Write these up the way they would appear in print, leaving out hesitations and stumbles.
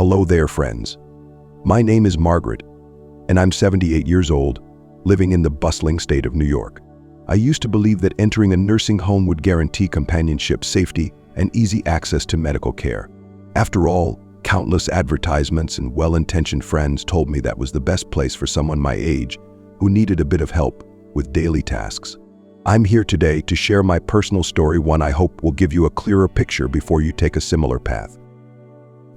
Hello there, friends. My name is Margaret, and I'm 78 years old, living in the bustling state of New York. I used to believe that entering a nursing home would guarantee companionship, safety, and easy access to medical care. After all, countless advertisements and well-intentioned friends told me that was the best place for someone my age who needed a bit of help with daily tasks. I'm here today to share my personal story, one I hope will give you a clearer picture before you take a similar path.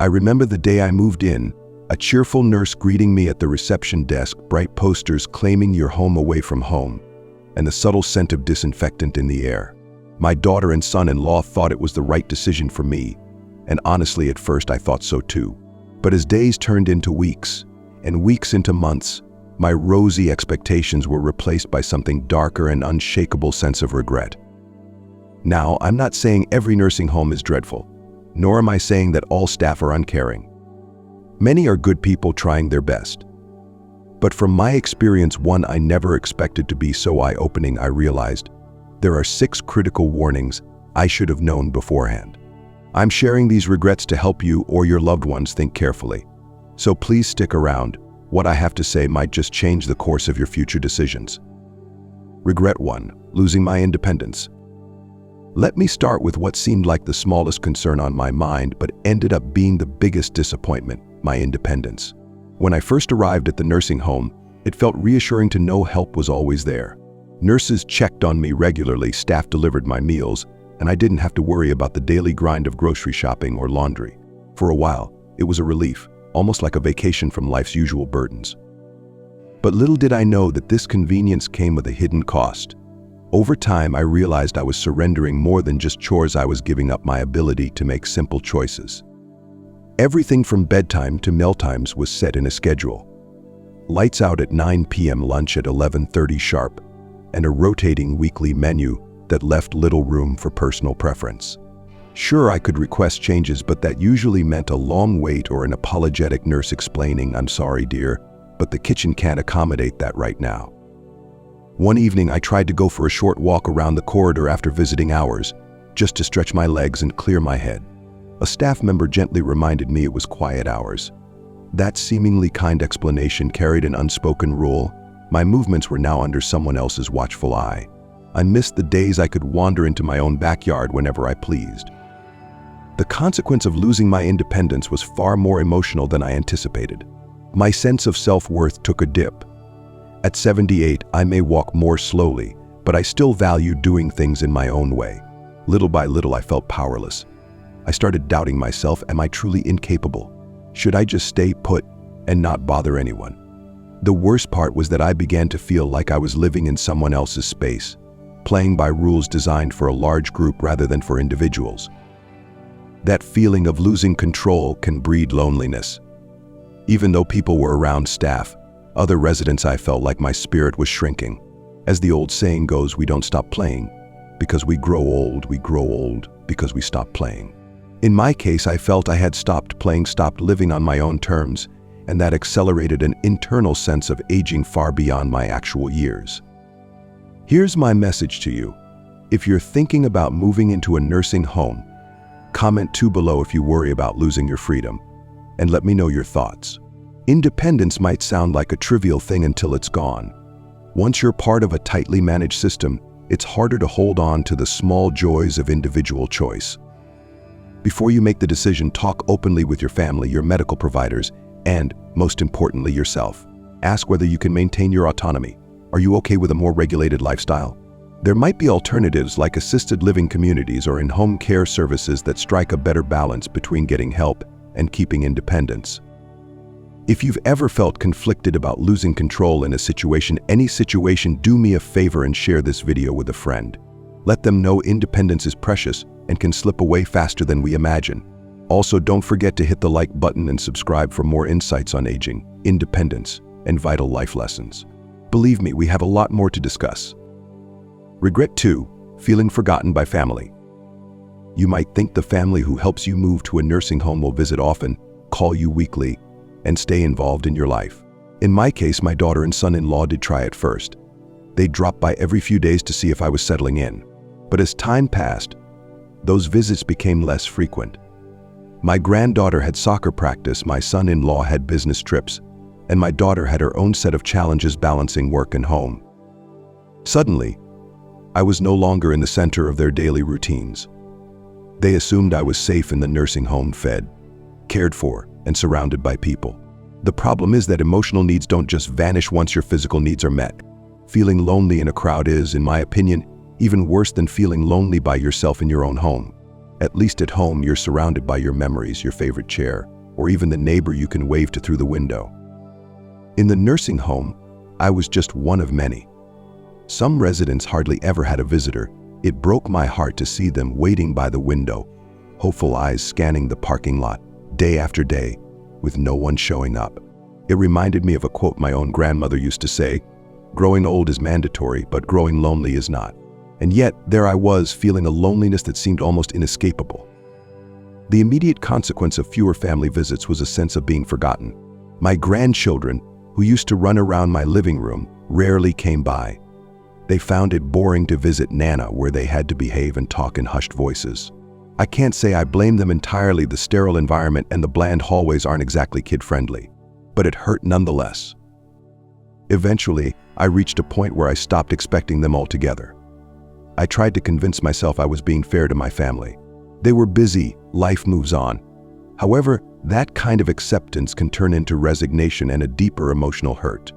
I remember the day I moved in, a cheerful nurse greeting me at the reception desk, bright posters claiming your home away from home, and the subtle scent of disinfectant in the air. My daughter and son-in-law thought it was the right decision for me, and honestly at first I thought so too. But as days turned into weeks, and weeks into months, my rosy expectations were replaced by something darker, an unshakable sense of regret. Now, I'm not saying every nursing home is dreadful, nor am I saying that all staff are uncaring. Many are good people trying their best. But from my experience, one I never expected to be so eye-opening, I realized there are 6 critical warnings I should have known beforehand. I'm sharing these regrets to help you or your loved ones think carefully. So please stick around. What I have to say might just change the course of your future decisions. Regret 1: losing my independence. Let me start with what seemed like the smallest concern on my mind, but ended up being the biggest disappointment: my independence. When I first arrived at the nursing home, it felt reassuring to know help was always there. Nurses checked on me regularly, staff delivered my meals, and I didn't have to worry about the daily grind of grocery shopping or laundry. For a while, it was a relief, almost like a vacation from life's usual burdens. But little did I know that this convenience came with a hidden cost. Over time, I realized I was surrendering more than just chores. I was giving up my ability to make simple choices. Everything from bedtime to mealtimes was set in a schedule. Lights out at 9 p.m., lunch at 11:30 sharp, and a rotating weekly menu that left little room for personal preference. Sure, I could request changes, but that usually meant a long wait or an apologetic nurse explaining, "I'm sorry, dear, but the kitchen can't accommodate that right now." One evening, I tried to go for a short walk around the corridor after visiting hours, just to stretch my legs and clear my head. A staff member gently reminded me it was quiet hours. That seemingly kind explanation carried an unspoken rule. My movements were now under someone else's watchful eye. I missed the days I could wander into my own backyard whenever I pleased. The consequence of losing my independence was far more emotional than I anticipated. My sense of self-worth took a dip. At 78, I may walk more slowly, but I still value doing things in my own way. Little by little, I felt powerless. I started doubting myself. Am I truly incapable? Should I just stay put and not bother anyone? The worst part was that I began to feel like I was living in someone else's space, playing by rules designed for a large group rather than for individuals. That feeling of losing control can breed loneliness. Even though people were around, staff, other residents, I felt like my spirit was shrinking. As the old saying goes, we don't stop playing because we grow old because we stop playing. In my case, I felt I had stopped playing, stopped living on my own terms, and that accelerated an internal sense of aging far beyond my actual years. Here's my message to you. If you're thinking about moving into a nursing home, comment 2 below if you worry about losing your freedom, and let me know your thoughts. Independence might sound like a trivial thing until it's gone. Once you're part of a tightly managed system, it's harder to hold on to the small joys of individual choice. Before you make the decision, talk openly with your family, your medical providers, and, most importantly, yourself. Ask whether you can maintain your autonomy. Are you okay with a more regulated lifestyle? There might be alternatives like assisted living communities or in-home care services that strike a better balance between getting help and keeping independence. If you've ever felt conflicted about losing control in a situation, any situation, do me a favor and share this video with a friend. Let them know independence is precious and can slip away faster than we imagine. Also, don't forget to hit the like button and subscribe for more insights on aging, independence, and vital life lessons. Believe me, we have a lot more to discuss. Regret 2: feeling forgotten by family. You might think the family who helps you move to a nursing home will visit often, call you weekly, and stay involved in your life. In my case, my daughter and son-in-law did try at first. They'd drop by every few days to see if I was settling in. But as time passed, those visits became less frequent. My granddaughter had soccer practice, my son-in-law had business trips, and my daughter had her own set of challenges balancing work and home. Suddenly, I was no longer in the center of their daily routines. They assumed I was safe in the nursing home, fed, cared for, and surrounded by people. The problem is that emotional needs don't just vanish once your physical needs are met. Feeling lonely in a crowd is, in my opinion, even worse than feeling lonely by yourself in your own home. At least at home, you're surrounded by your memories, your favorite chair, or even the neighbor you can wave to through the window. In the nursing home, I was just one of many. Some residents hardly ever had a visitor. It broke my heart to see them waiting by the window, hopeful eyes scanning the parking lot, day after day, with no one showing up. It reminded me of a quote my own grandmother used to say, "Growing old is mandatory, but growing lonely is not." And yet, there I was, feeling a loneliness that seemed almost inescapable. The immediate consequence of fewer family visits was a sense of being forgotten. My grandchildren, who used to run around my living room, rarely came by. They found it boring to visit Nana, where they had to behave and talk in hushed voices. I can't say I blame them entirely. The sterile environment and the bland hallways aren't exactly kid-friendly, but it hurt nonetheless. Eventually, I reached a point where I stopped expecting them altogether. I tried to convince myself I was being fair to my family. They were busy, life moves on. However, that kind of acceptance can turn into resignation and a deeper emotional hurt.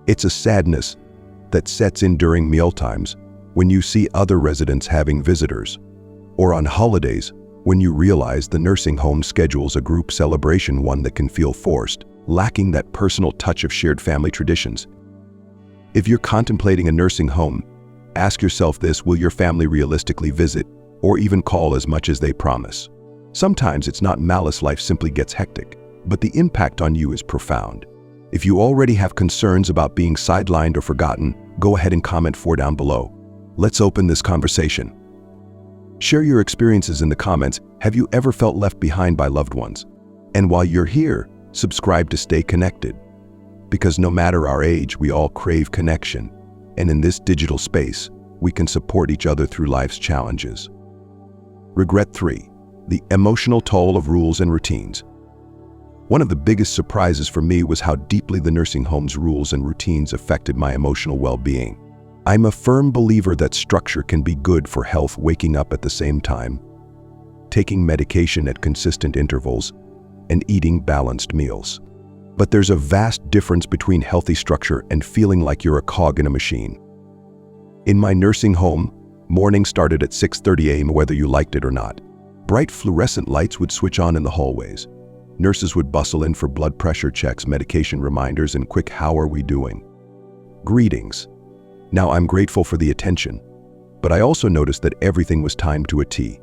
It's a sadness that sets in during mealtimes, when you see other residents having visitors, or on holidays, when you realize the nursing home schedules a group celebration, one that can feel forced, lacking that personal touch of shared family traditions. If you're contemplating a nursing home, ask yourself this: will your family realistically visit or even call as much as they promise? Sometimes it's not malice, life simply gets hectic, but the impact on you is profound. If you already have concerns about being sidelined or forgotten, go ahead and comment down below. Let's open this conversation. Share your experiences in the comments. Have you ever felt left behind by loved ones? And while you're here, subscribe to stay connected. Because no matter our age, we all crave connection. And in this digital space, we can support each other through life's challenges. Regret 3. The emotional toll of rules and routines. One of the biggest surprises for me was how deeply the nursing home's rules and routines affected my emotional well-being. I'm a firm believer that structure can be good for health: waking up at the same time, taking medication at consistent intervals, and eating balanced meals. But there's a vast difference between healthy structure and feeling like you're a cog in a machine. In my nursing home, mornings started at 6:30 a.m. whether you liked it or not. Bright fluorescent lights would switch on in the hallways. Nurses would bustle in for blood pressure checks, medication reminders, and quick "how are we doing?" greetings. Now, I'm grateful for the attention, but I also noticed that everything was timed to a T.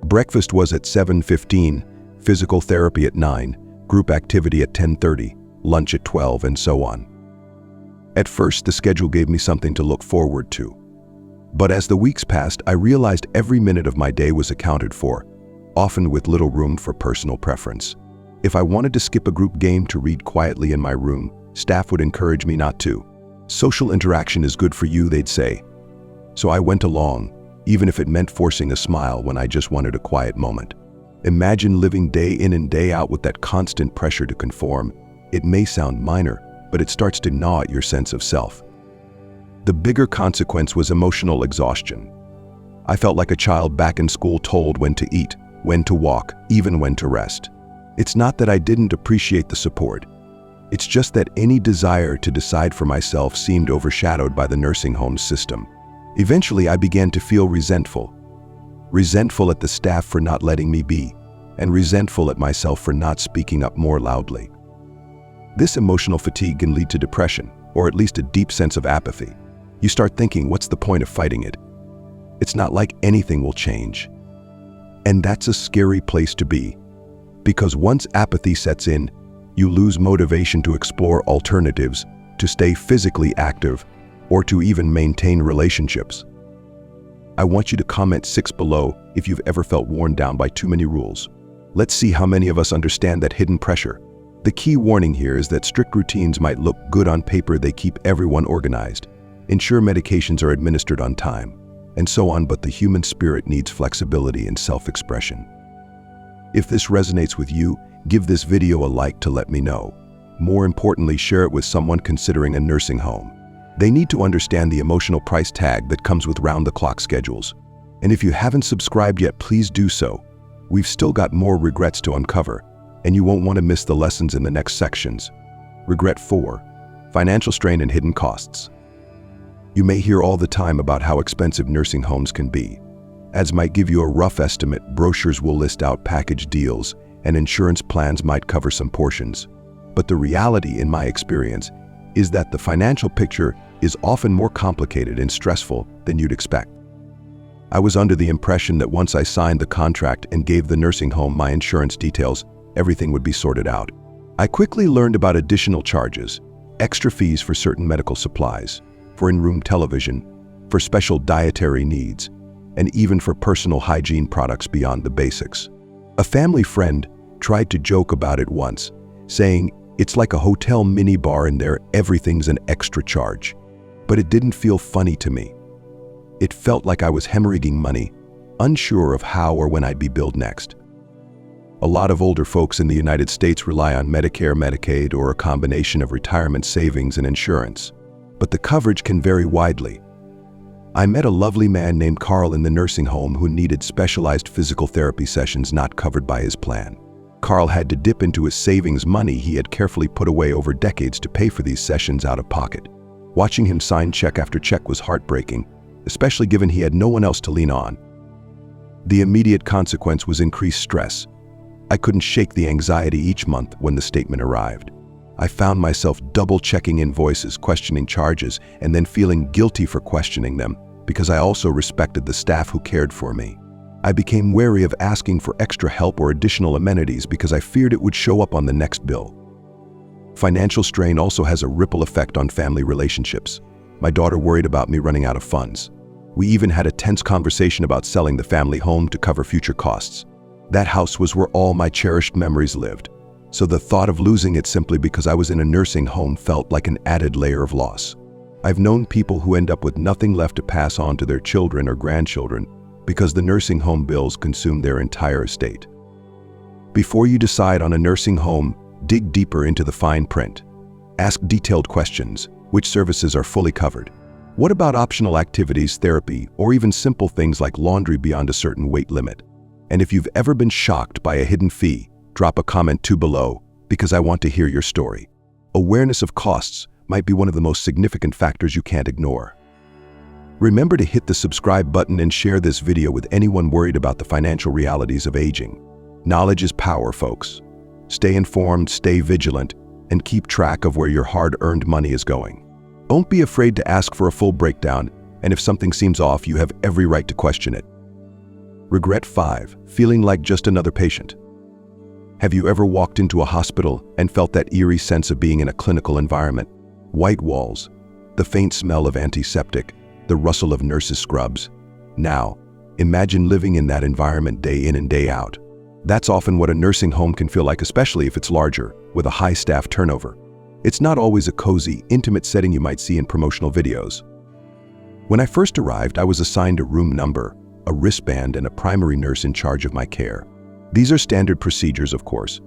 Breakfast was at 7:15, physical therapy at 9, group activity at 10:30, lunch at 12, and so on. At first, the schedule gave me something to look forward to. But as the weeks passed, I realized every minute of my day was accounted for, often with little room for personal preference. If I wanted to skip a group game to read quietly in my room, staff would encourage me not to. Social interaction is good for you, they'd say. So I went along, even if it meant forcing a smile when I just wanted a quiet moment. Imagine living day in and day out with that constant pressure to conform. It may sound minor, but it starts to gnaw at your sense of self. The bigger consequence was emotional exhaustion. I felt like a child back in school, told when to eat, when to walk, even when to rest. It's not that I didn't appreciate the support. It's just that any desire to decide for myself seemed overshadowed by the nursing home system. Eventually, I began to feel resentful. Resentful at the staff for not letting me be, and resentful at myself for not speaking up more loudly. This emotional fatigue can lead to depression, or at least a deep sense of apathy. You start thinking, what's the point of fighting it? It's not like anything will change. And that's a scary place to be, because once apathy sets in, you lose motivation to explore alternatives, to stay physically active, or to even maintain relationships. I want you to comment 6 below if you've ever felt worn down by too many rules. Let's see how many of us understand that hidden pressure. The key warning here is that strict routines might look good on paper. They keep everyone organized, ensure medications are administered on time, and so on, but the human spirit needs flexibility and self-expression. If this resonates with you, give this video a like to let me know. More importantly, share it with someone considering a nursing home. They need to understand the emotional price tag that comes with round-the-clock schedules. And if you haven't subscribed yet, please do so. We've still got more regrets to uncover, and you won't want to miss the lessons in the next sections. Regret 4. Financial strain and hidden costs. You may hear all the time about how expensive nursing homes can be. Ads might give you a rough estimate, brochures will list out package deals, and insurance plans might cover some portions. But the reality, in my experience, is that the financial picture is often more complicated and stressful than you'd expect. I was under the impression that once I signed the contract and gave the nursing home my insurance details, everything would be sorted out. I quickly learned about additional charges, extra fees for certain medical supplies, for in-room television, for special dietary needs, and even for personal hygiene products beyond the basics. A family friend tried to joke about it once, saying, "It's like a hotel minibar in there, everything's an extra charge." But it didn't feel funny to me. It felt like I was hemorrhaging money, unsure of how or when I'd be billed next. A lot of older folks in the United States rely on Medicare, Medicaid, or a combination of retirement savings and insurance, but the coverage can vary widely. I met a lovely man named Carl in the nursing home who needed specialized physical therapy sessions not covered by his plan. Carl had to dip into his savings money he had carefully put away over decades to pay for these sessions out of pocket. Watching him sign check after check was heartbreaking, especially given he had no one else to lean on. The immediate consequence was increased stress. I couldn't shake the anxiety each month when the statement arrived. I found myself double-checking invoices, questioning charges, and then feeling guilty for questioning them because I also respected the staff who cared for me. I became wary of asking for extra help or additional amenities because I feared it would show up on the next bill. Financial strain also has a ripple effect on family relationships. My daughter worried about me running out of funds. We even had a tense conversation about selling the family home to cover future costs. That house was where all my cherished memories lived, so the thought of losing it simply because I was in a nursing home felt like an added layer of loss. I've known people who end up with nothing left to pass on to their children or grandchildren because the nursing home bills consume their entire estate. Before you decide on a nursing home, dig deeper into the fine print. Ask detailed questions. Which services are fully covered? What about optional activities, therapy, or even simple things like laundry beyond a certain weight limit? And if you've ever been shocked by a hidden fee, drop a comment too below because I want to hear your story. Awareness of costs might be one of the most significant factors you can't ignore. Remember to hit the subscribe button and share this video with anyone worried about the financial realities of aging. Knowledge is power, folks. Stay informed, stay vigilant, and keep track of where your hard-earned money is going. Don't be afraid to ask for a full breakdown, and if something seems off, you have every right to question it. Regret 5. Feeling like just another patient. Have you ever walked into a hospital and felt that eerie sense of being in a clinical environment? White walls, the faint smell of antiseptic, the rustle of nurses' scrubs. Now, imagine living in that environment day in and day out. That's often what a nursing home can feel like, especially if it's larger, with a high staff turnover. It's not always a cozy, intimate setting you might see in promotional videos. When I first arrived, I was assigned a room number, a wristband, and a primary nurse in charge of my care. These are standard procedures, of course.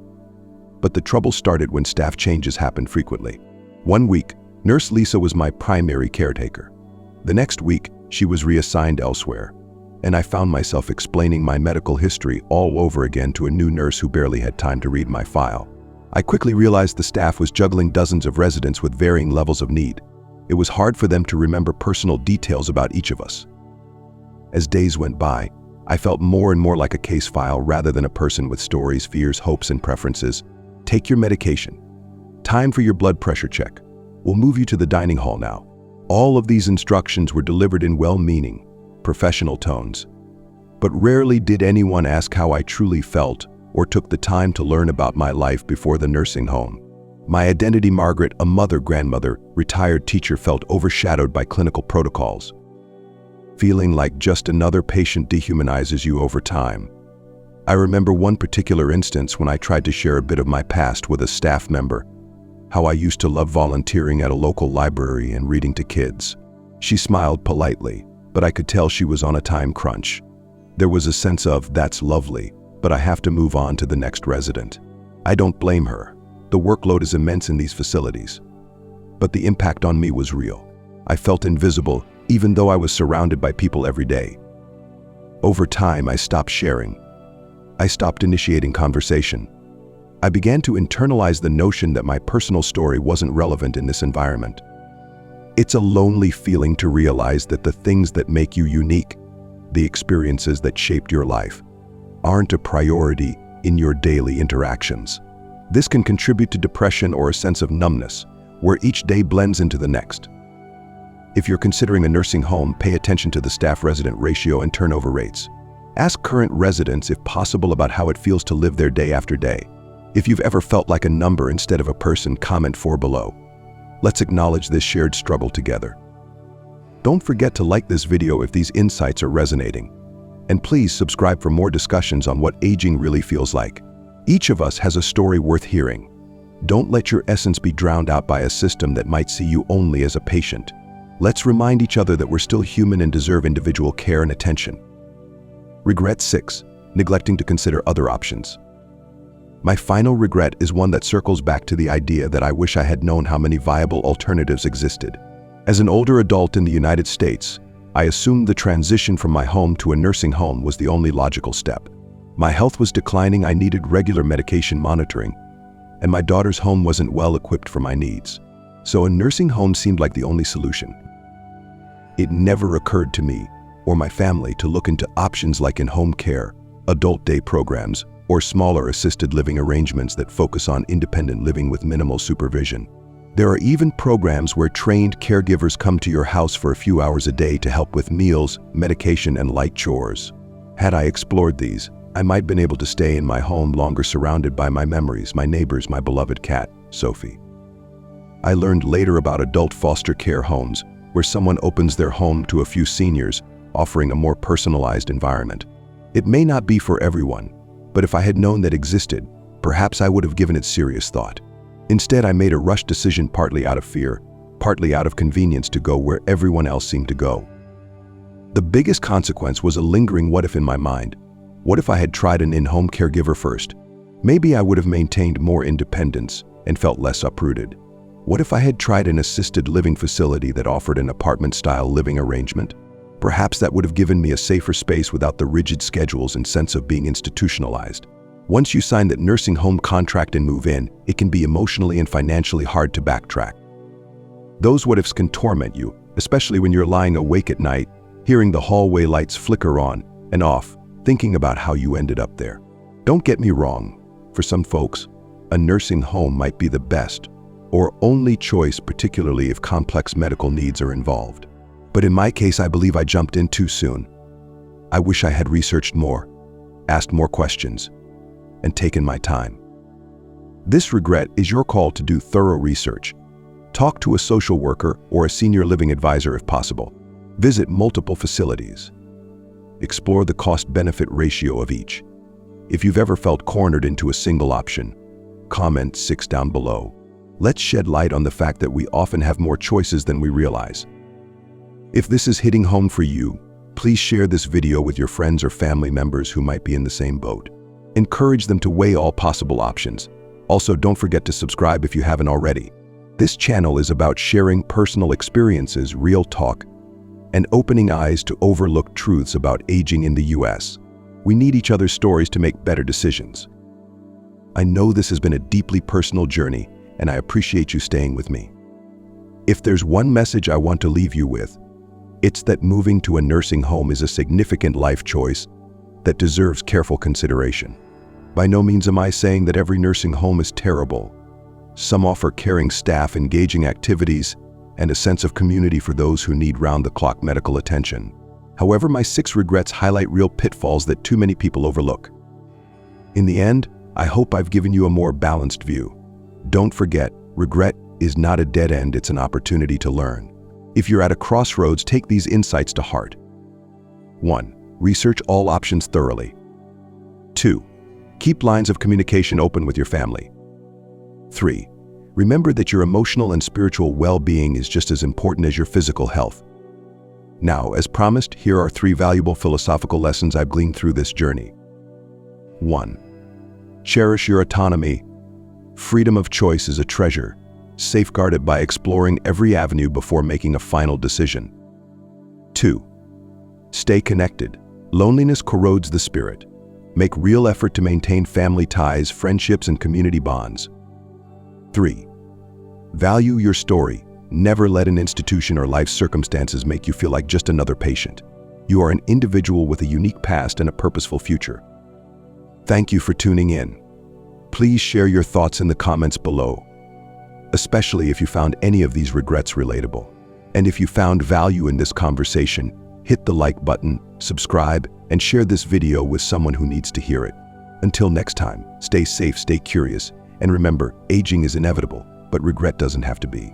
But the trouble started when staff changes happened frequently. One week, Nurse Lisa was my primary caretaker. The next week, she was reassigned elsewhere, and I found myself explaining my medical history all over again to a new nurse who barely had time to read my file. I quickly realized the staff was juggling dozens of residents with varying levels of need. It was hard for them to remember personal details about each of us. As days went by, I felt more and more like a case file rather than a person with stories, fears, hopes, and preferences. Take your medication. Time for your blood pressure check. We'll move you to the dining hall now. All of these instructions were delivered in well-meaning, professional tones. But rarely did anyone ask how I truly felt or took the time to learn about my life before the nursing home. My identity, Margaret, a mother, grandmother, retired teacher, felt overshadowed by clinical protocols. Feeling like just another patient dehumanizes you over time. I remember one particular instance when I tried to share a bit of my past with a staff member, how I used to love volunteering at a local library and reading to kids. She smiled politely, but I could tell she was on a time crunch. There was a sense of, "That's lovely, but I have to move on to the next resident. I don't blame her. The workload is immense in these facilities. But the impact on me was real. I felt invisible, even though I was surrounded by people every day. Over time, I stopped sharing. I stopped initiating conversation. I began to internalize the notion that my personal story wasn't relevant in this environment. It's a lonely feeling to realize that the things that make you unique, the experiences that shaped your life, aren't a priority in your daily interactions. This can contribute to depression or a sense of numbness, where each day blends into the next. If you're considering a nursing home, pay attention to the staff-resident ratio and turnover rates. Ask current residents, if possible, about how it feels to live there day after day. If you've ever felt like a number instead of a person, comment 4 below. Let's acknowledge this shared struggle together. Don't forget to like this video if these insights are resonating. And please subscribe for more discussions on what aging really feels like. Each of us has a story worth hearing. Don't let your essence be drowned out by a system that might see you only as a patient. Let's remind each other that we're still human and deserve individual care and attention. Regret 6. Neglecting to consider other options. My final regret is one that circles back to the idea that I wish I had known how many viable alternatives existed. As an older adult in the United States, I assumed the transition from my home to a nursing home was the only logical step. My health was declining, I needed regular medication monitoring, and my daughter's home wasn't well equipped for my needs. So a nursing home seemed like the only solution. It never occurred to me or my family to look into options like in-home care, adult day programs, or smaller assisted living arrangements that focus on independent living with minimal supervision. There are even programs where trained caregivers come to your house for a few hours a day to help with meals, medication, and light chores. Had I explored these, I might have been able to stay in my home longer, surrounded by my memories, my neighbors, my beloved cat, Sophie. I learned later about adult foster care homes, where someone opens their home to a few seniors, offering a more personalized environment. It may not be for everyone, but if I had known that existed, perhaps I would have given it serious thought. Instead, I made a rushed decision, partly out of fear, partly out of convenience, to go where everyone else seemed to go. The biggest consequence was a lingering what if in my mind. What if I had tried an in-home caregiver first? Maybe I would have maintained more independence and felt less uprooted. What if I had tried an assisted living facility that offered an apartment-style living arrangement? Perhaps that would have given me a safer space without the rigid schedules and sense of being institutionalized. Once you sign that nursing home contract and move in, it can be emotionally and financially hard to backtrack. Those what-ifs can torment you, especially when you're lying awake at night, hearing the hallway lights flicker on and off, thinking about how you ended up there. Don't get me wrong. For some folks, a nursing home might be the best or only choice, particularly if complex medical needs are involved. But in my case, I believe I jumped in too soon. I wish I had researched more, asked more questions, and taken my time. This regret is your call to do thorough research. Talk to a social worker or a senior living advisor if possible. Visit multiple facilities. Explore the cost-benefit ratio of each. If you've ever felt cornered into a single option, comment 6 down below. Let's shed light on the fact that we often have more choices than we realize. If this is hitting home for you, please share this video with your friends or family members who might be in the same boat. Encourage them to weigh all possible options. Also, don't forget to subscribe if you haven't already. This channel is about sharing personal experiences, real talk, and opening eyes to overlooked truths about aging in the US. We need each other's stories to make better decisions. I know this has been a deeply personal journey, and I appreciate you staying with me. If there's one message I want to leave you with, it's that moving to a nursing home is a significant life choice that deserves careful consideration. By no means am I saying that every nursing home is terrible. Some offer caring staff, engaging activities, and a sense of community for those who need round-the-clock medical attention. However, my 6 regrets highlight real pitfalls that too many people overlook. In the end, I hope I've given you a more balanced view. Don't forget, regret is not a dead end, it's an opportunity to learn. If you're at a crossroads, take these insights to heart. 1. Research all options thoroughly. 2. Keep lines of communication open with your family. 3. Remember that your emotional and spiritual well-being is just as important as your physical health. Now, as promised, here are 3 valuable philosophical lessons I've gleaned through this journey. 1. Cherish your autonomy. Freedom of choice is a treasure. Safeguard it by exploring every avenue before making a final decision. 2. Stay connected. Loneliness corrodes the spirit. Make real effort to maintain family ties, friendships, and community bonds. 3. Value your story. Never let an institution or life circumstances make you feel like just another patient. You are an individual with a unique past and a purposeful future. Thank you for tuning in. Please share your thoughts in the comments below, especially if you found any of these regrets relatable. And if you found value in this conversation, hit the like button, subscribe, and share this video with someone who needs to hear it. Until next time, stay safe, stay curious, and remember, aging is inevitable, but regret doesn't have to be.